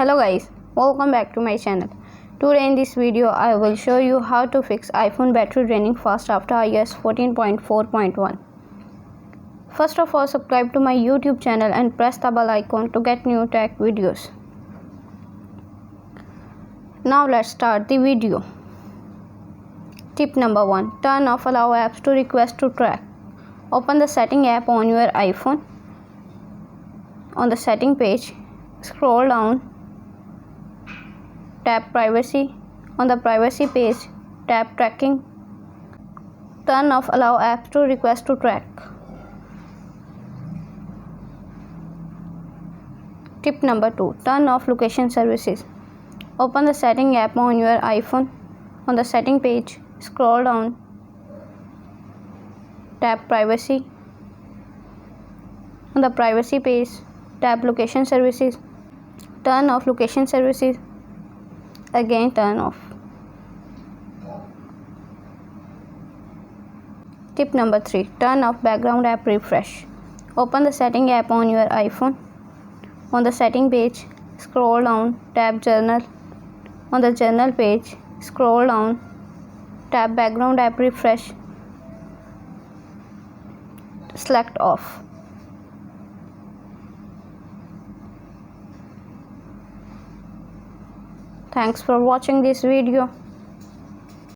Hello guys, welcome back to my channel. Today in this video I will show you how to fix iPhone battery draining fast after iOS 14.4.1. First of all, subscribe to my YouTube channel and press the bell icon to get new tech videos. Now let's start the video. Tip number 1. Turn off allow apps to request to track. Open the setting app on your iPhone. On the setting page, scroll down, tap privacy. On the privacy page, tap tracking. Turn off allow apps to request to track. Tip number 2. Turn off location services. Open the setting app on your iPhone. On the setting page, scroll down, tap privacy. On the privacy page, tap location services. Turn off location services. Again turn off. Tip number 3. Turn off background app refresh. Open the setting app on your iPhone. On the setting page, scroll down, tap journal. On the journal page, scroll down, tap background app refresh. Select off. Thanks for watching this video.